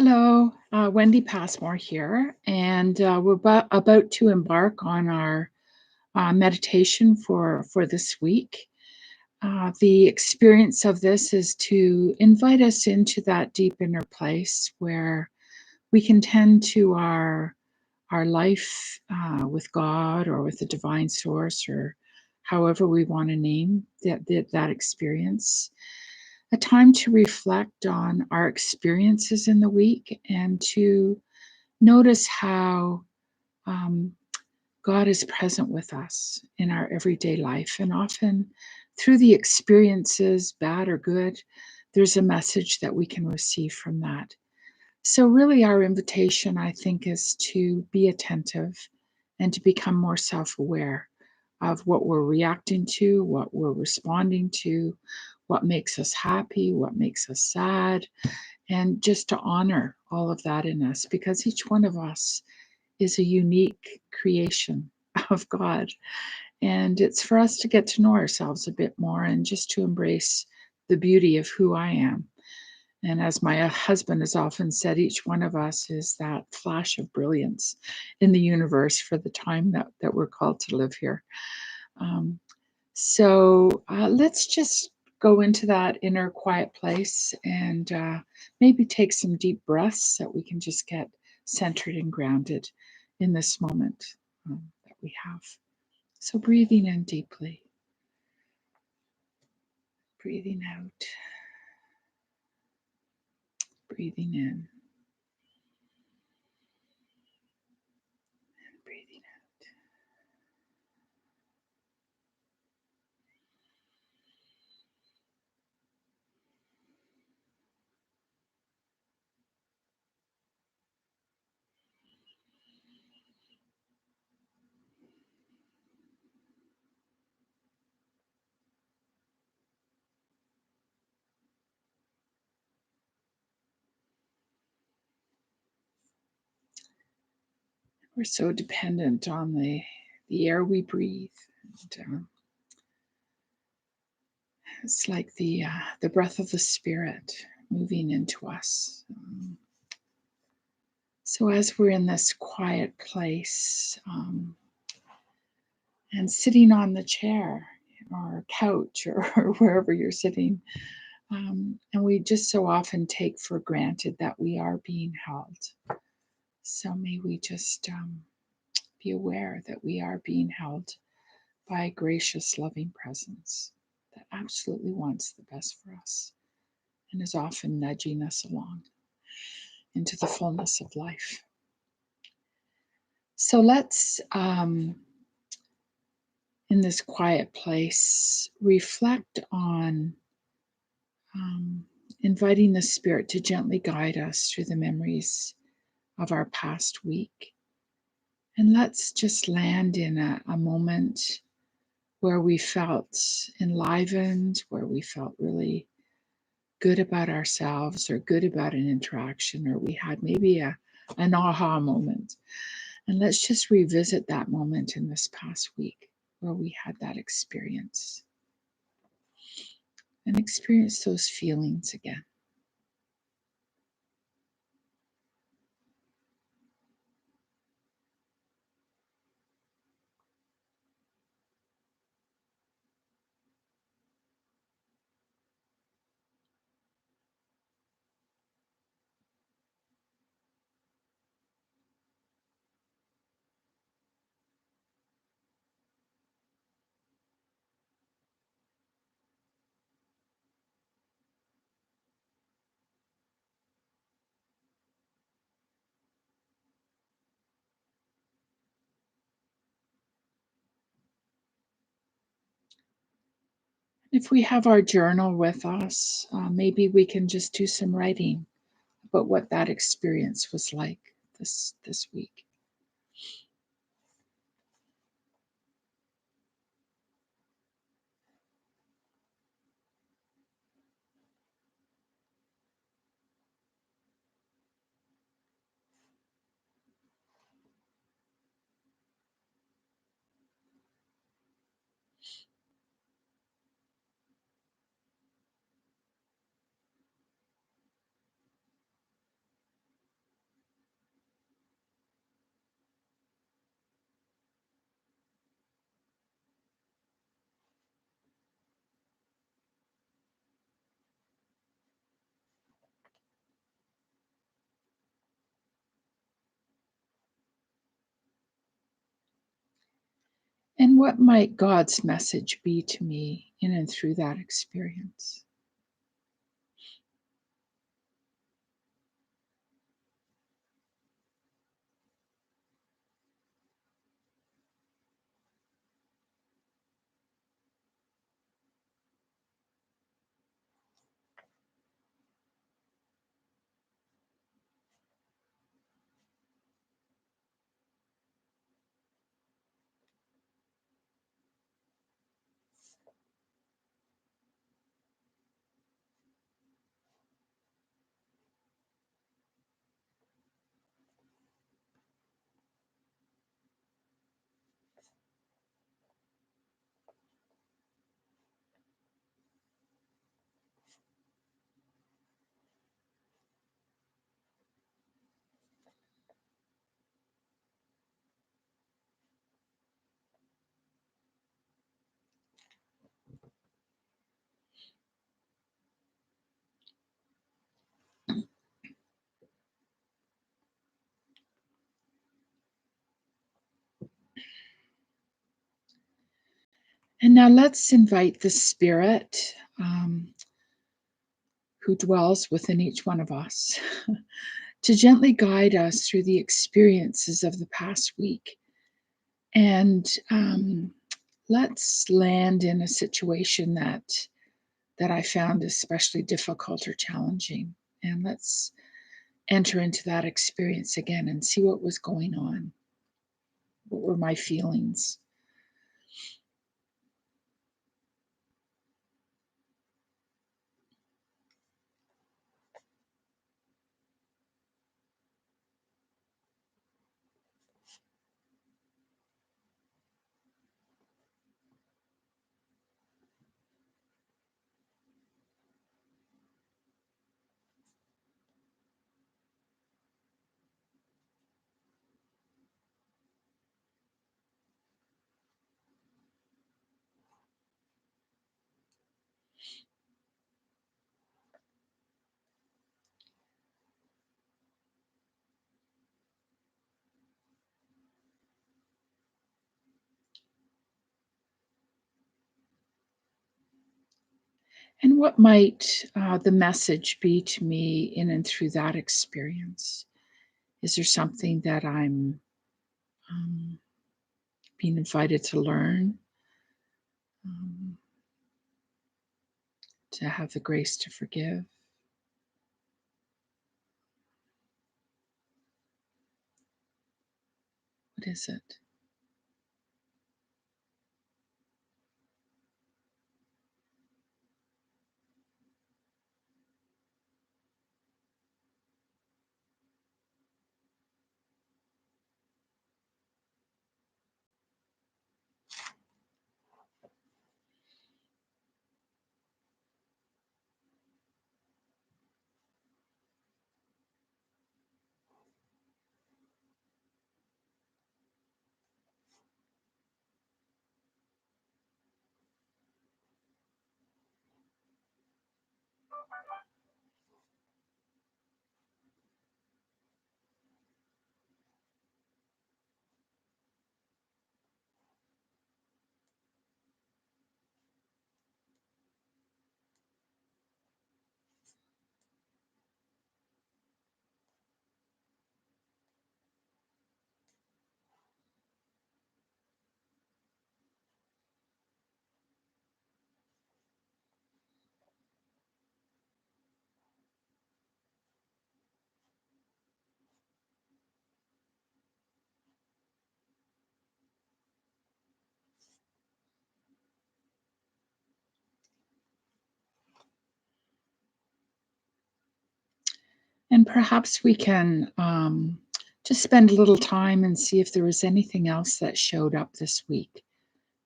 Hello, Wendy Passmore here, and we're about to embark on our meditation for this week. The experience of this is to invite us into that deep inner place where we can tend to our life with God or with the divine source, or however we want to name that experience. A time to reflect on our experiences in the week and to notice how um, God is present with us in our everyday life. And often through the experiences, bad or good, there's a message that we can receive from that. So, really, our invitation, I think, is to be attentive and to become more self aware of what we're reacting to, what we're responding to, what makes us happy, what makes us sad, and just to honor all of that in us because each one of us is a unique creation of God. And it's for us to get to know ourselves a bit more and just to embrace the beauty of who I am. And as my husband has often said, each one of us is that flash of brilliance in the universe for the time that we're called to live here. Um, so let's just go into that inner quiet place and maybe take some deep breaths so that we can just get centered and grounded in this moment that we have. So breathing in deeply, breathing out, breathing in, breathing out. We're so dependent on the air we breathe. And, it's like the breath of the Spirit moving into us. So as we're in this quiet place and sitting on the chair or couch or wherever you're sitting, and we just so often take for granted that we are being held. So may we just be aware that we are being held by a gracious, loving presence that absolutely wants the best for us and is often nudging us along into the fullness of life. So let's, in this quiet place, reflect on inviting the Spirit to gently guide us through the memories of our past week. And let's just land in a moment where we felt enlivened, where we felt really good about ourselves or good about an interaction, or we had maybe an aha moment. And let's just revisit that moment in this past week where we had that experience and experience those feelings again. If we have our journal with us, maybe we can just do some writing about what that experience was like this week. And what might God's message be to me in and through that experience? And now let's invite the Spirit who dwells within each one of us to gently guide us through the experiences of the past week. And let's land in a situation that I found especially difficult or challenging. And let's enter into that experience again and see what was going on. What were my feelings? And what might the message be to me in and through that experience? Is there something that I'm um, being invited to learn, um, to have the grace to forgive? What is it? And perhaps we can just spend a little time and see if there was anything else that showed up this week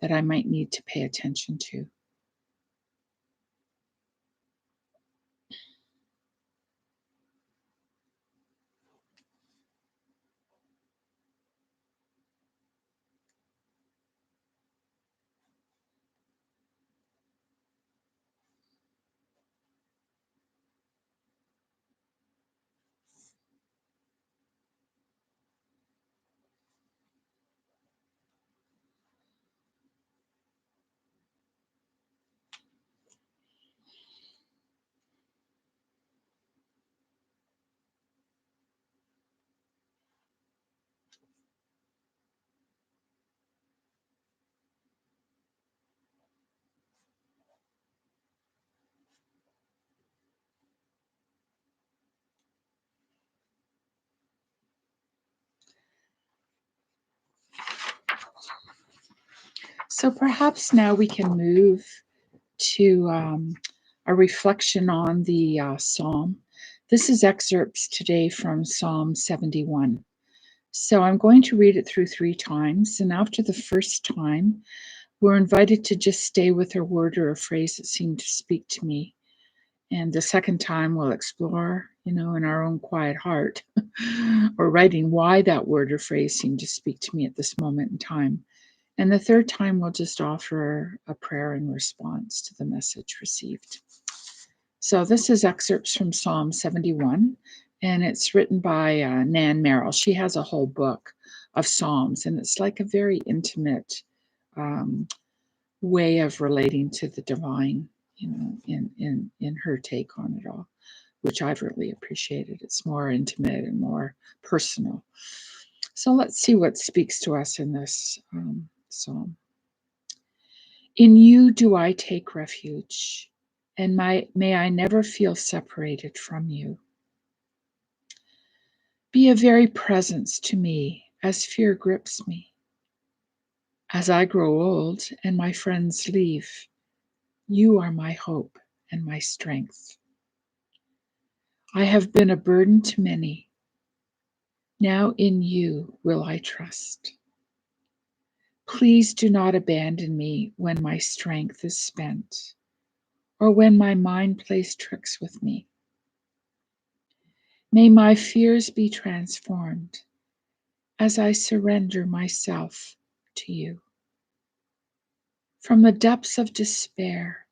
that I might need to pay attention to. So perhaps now we can move to a reflection on the psalm. This is excerpts today from Psalm 71. So I'm going to read it through 3 times. And after the first time, we're invited to just stay with a word or a phrase that seemed to speak to me. And the second time, we'll explore, in our own quiet heart or writing why that word or phrase seemed to speak to me at this moment in time. And the third time, we'll just offer a prayer in response to the message received. So this is excerpts from Psalm 71, and it's written by Nan Merrill. She has a whole book of Psalms, and it's like a very intimate um, way of relating to the divine, in her take on it all, which I've really appreciated. It's more intimate and more personal. So let's see what speaks to us in this psalm. In you do I take refuge, and may I never feel separated from you. Be a very presence to me as fear grips me. As I grow old and my friends leave, you are my hope and my strength. I have been a burden to many. Now in you will I trust. Please do not abandon me when my strength is spent, or when my mind plays tricks with me. May my fears be transformed as I surrender myself to you. From the depths of despair,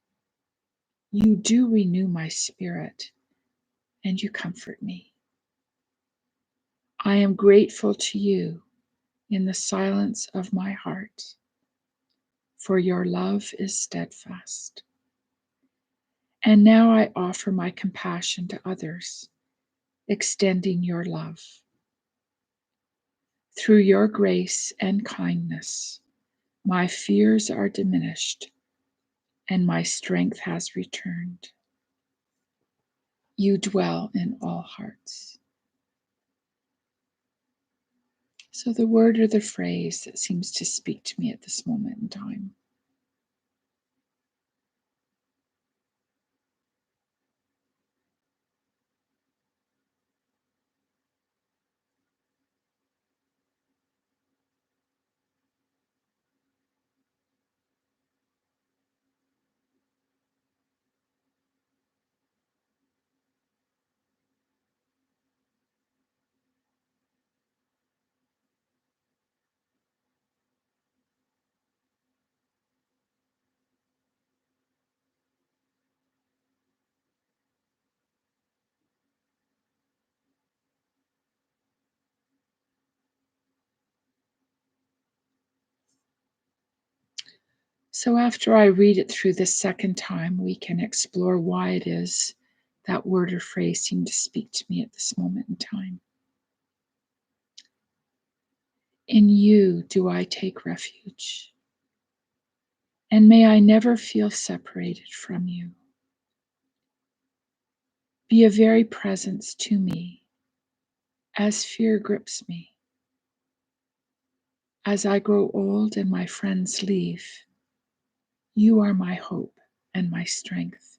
you do renew my spirit and you comfort me. I am grateful to you in the silence of my heart, for your love is steadfast. And now I offer my compassion to others, extending your love. Through your grace and kindness, my fears are diminished and my strength has returned. You dwell in all hearts. So, the word or the phrase that seems to speak to me at this moment in time. So, after I read it through the second time, we can explore why it is that word or phrase seemed to speak to me at this moment in time. In you do I take refuge, and may I never feel separated from you. Be a very presence to me as fear grips me. As I grow old and my friends leave, you are my hope and my strength.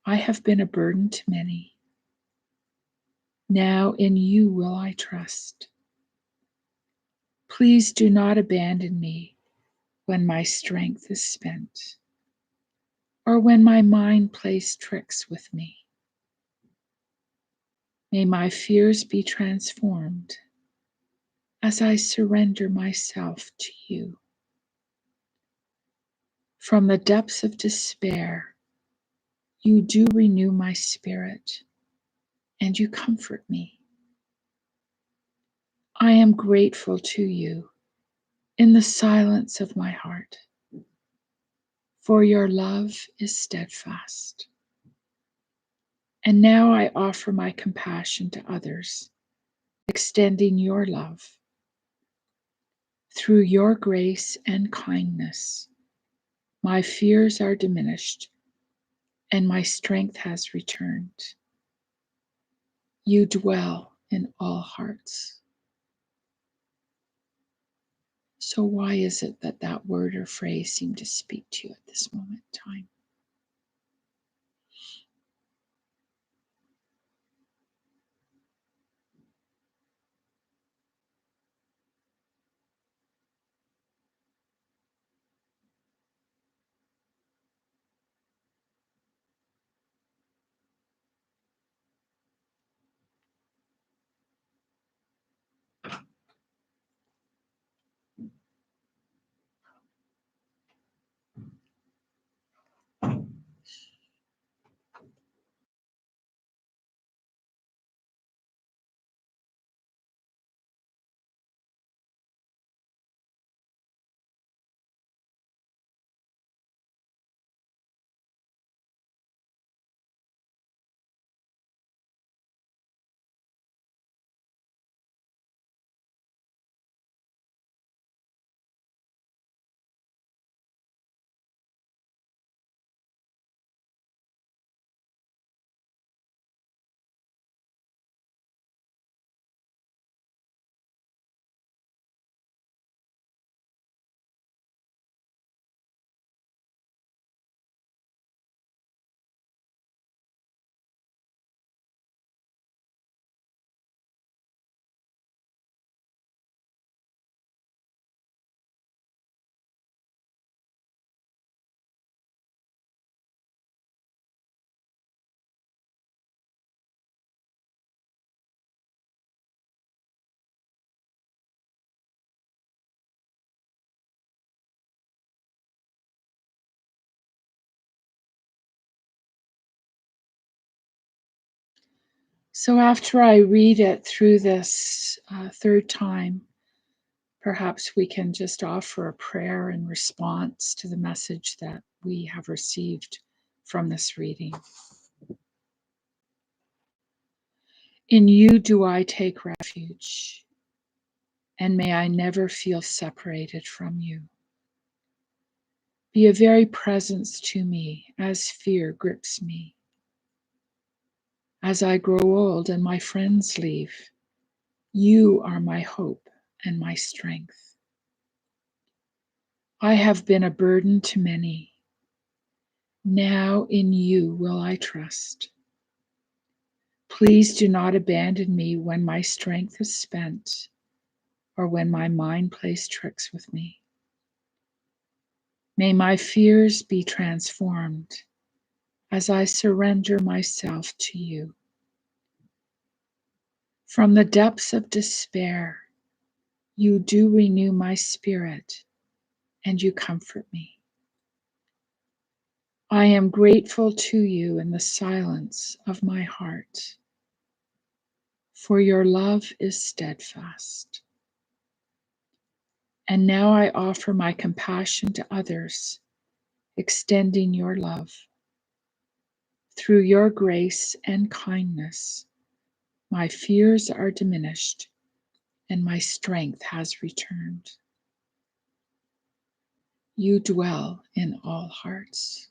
I have been a burden to many. Now in you will I trust. Please do not abandon me when my strength is spent, or when my mind plays tricks with me. May my fears be transformed as I surrender myself to you. From the depths of despair, you do renew my spirit and you comfort me. I am grateful to you in the silence of my heart, for your love is steadfast. And now I offer my compassion to others, extending your love. Through your grace and kindness, my fears are diminished and my strength has returned. You dwell in all hearts. So, why is it that that word or phrase seemed to speak to you at this moment in time? So, after I read it through this third time, perhaps we can just offer a prayer in response to the message that we have received from this reading. In you do I take refuge, and may I never feel separated from you. Be a very presence to me as fear grips me. As I grow old and my friends leave, you are my hope and my strength. I have been a burden to many. Now in you will I trust. Please do not abandon me when my strength is spent or when my mind plays tricks with me. May my fears be transformed as I surrender myself to you. From the depths of despair, you do renew my spirit and you comfort me. I am grateful to you in the silence of my heart, for your love is steadfast. And now I offer my compassion to others, extending your love. Through your grace and kindness, my fears are diminished and my strength has returned. You dwell in all hearts.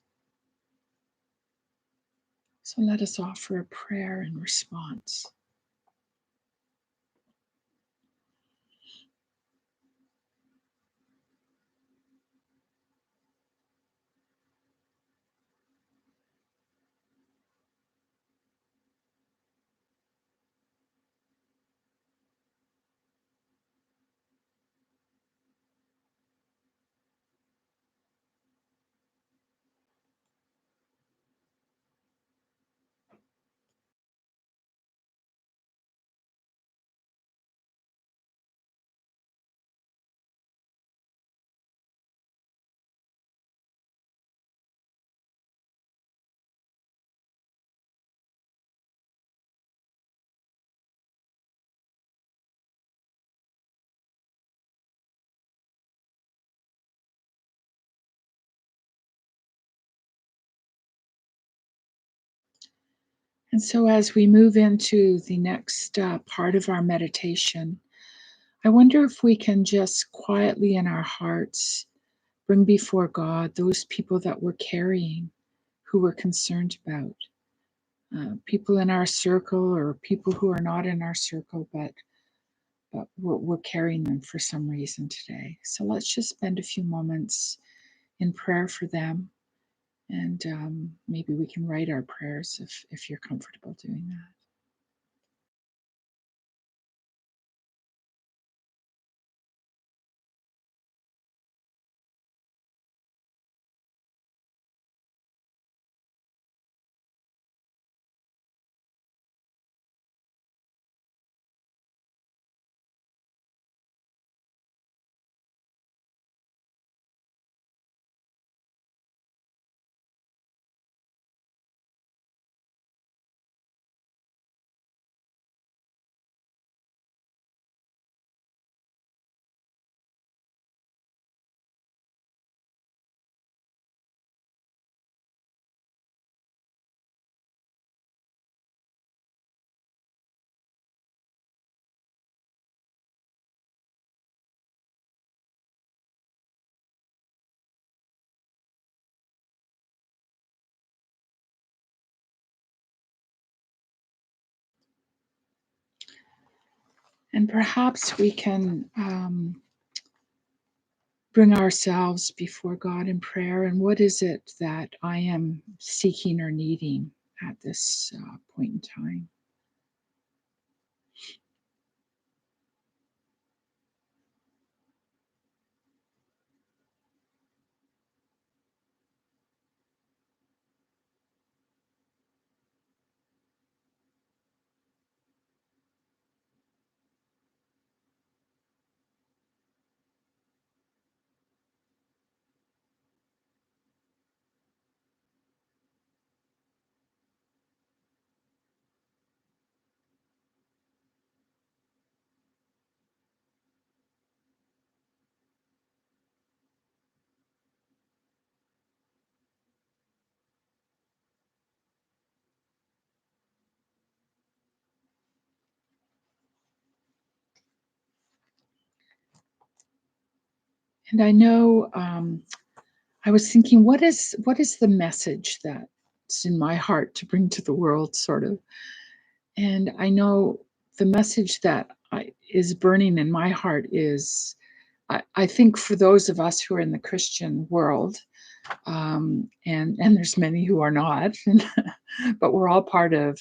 So let us offer a prayer in response. And so, as we move into the next part of our meditation, I wonder if we can just quietly in our hearts bring before God those people that we're carrying, who we're concerned about, people in our circle or people who are not in our circle, but but we're carrying them for some reason today. So let's just spend a few moments in prayer for them, and maybe we can write our prayers if you're comfortable doing that. And perhaps we can bring ourselves before God in prayer. And what is it that I am seeking or needing at this point in time? And I know I was thinking, what is the message that's in my heart to bring to the world, sort of. And I know the message that is burning in my heart is, I think for those of us who are in the Christian world, and there's many who are not, but we're all part of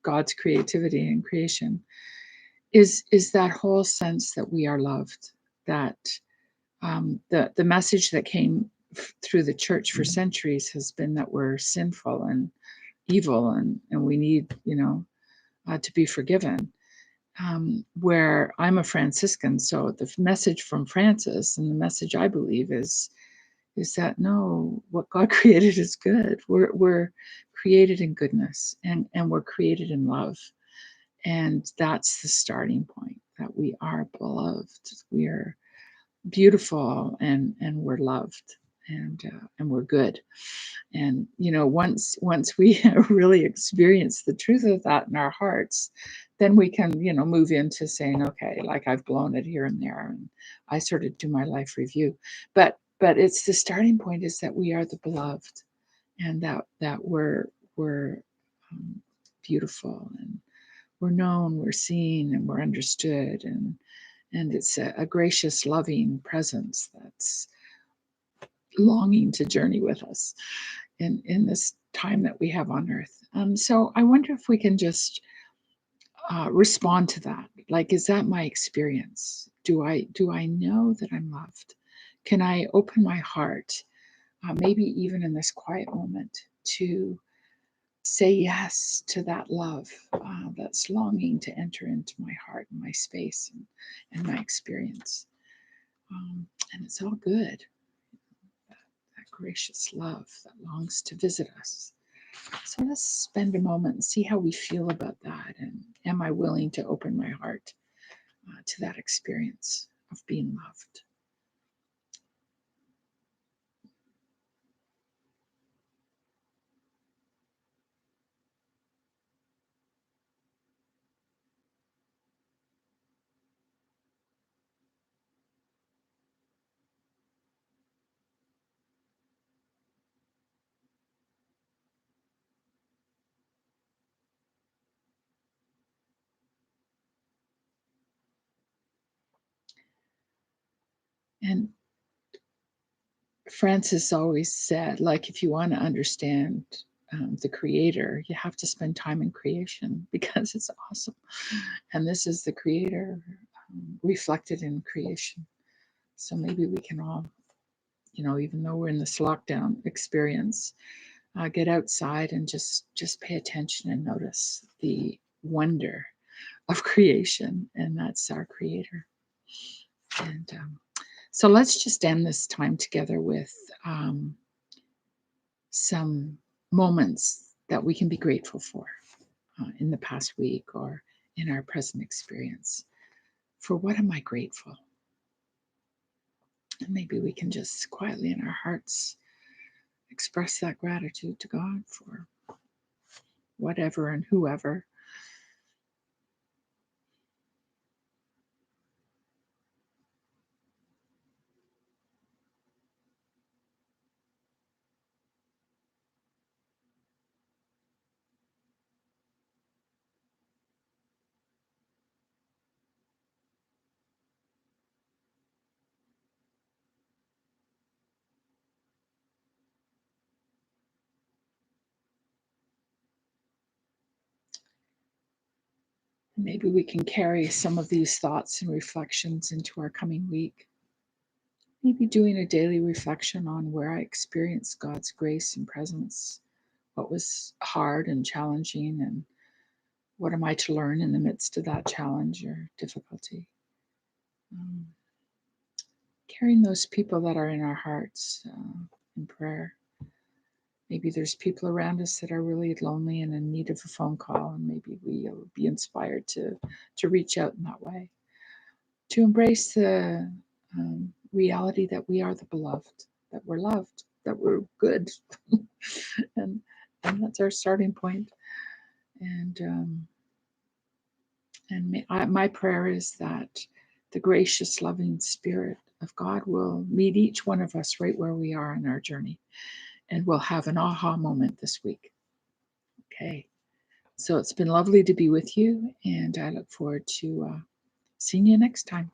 God's creativity and creation, is that whole sense that we are loved, that the message that came through the church for centuries has been that we're sinful and evil, and we need, to be forgiven. Where I'm a Franciscan, so the message from Francis and the message I believe is that no, what God created is good. We're created in goodness, and we're created in love, and that's the starting point. That we are beloved. We are beautiful, and we're loved, and we're good. And once we really experience the truth of that in our hearts, then we can move into saying, okay, like, I've blown it here and there, and I sort of do my life review. But it's the starting point is that we are the beloved, and that we're beautiful, and we're known, we're seen, and we're understood, and it's a gracious, loving presence that's longing to journey with us in this time that we have on earth. So I wonder if we can just respond to that. Like, is that my experience? Do I know that I'm loved? Can I open my heart, maybe even in this quiet moment, to say yes to that love that's longing to enter into my heart and my space, and my experience? And it's all good. That gracious love that longs to visit us. So let's spend a moment and see how we feel about that. And am I willing to open my heart to that experience of being loved? And Francis always said, like, if you want to understand the creator, you have to spend time in creation because it's awesome. And this is the creator reflected in creation. So maybe we can all, even though we're in this lockdown experience, get outside and just pay attention and notice the wonder of creation, and that's our creator. And so let's just end this time together with some moments that we can be grateful for in the past week or in our present experience. For what am I grateful? And maybe we can just quietly in our hearts express that gratitude to God for whatever and whoever. Maybe we can carry some of these thoughts and reflections into our coming week. Maybe doing a daily reflection on where I experienced God's grace and presence, what was hard and challenging, and what am I to learn in the midst of that challenge or difficulty. Um, Carrying those people that are in our hearts in prayer. Maybe there's people around us that are really lonely and in need of a phone call, and maybe we'll be inspired to reach out in that way, to embrace the reality that we are the beloved, that we're loved, that we're good, and that's our starting point. And my prayer is that the gracious, loving Spirit of God will meet each one of us right where we are in our journey, and we'll have an aha moment this week. Okay. So it's been lovely to be with you, and I look forward to seeing you next time.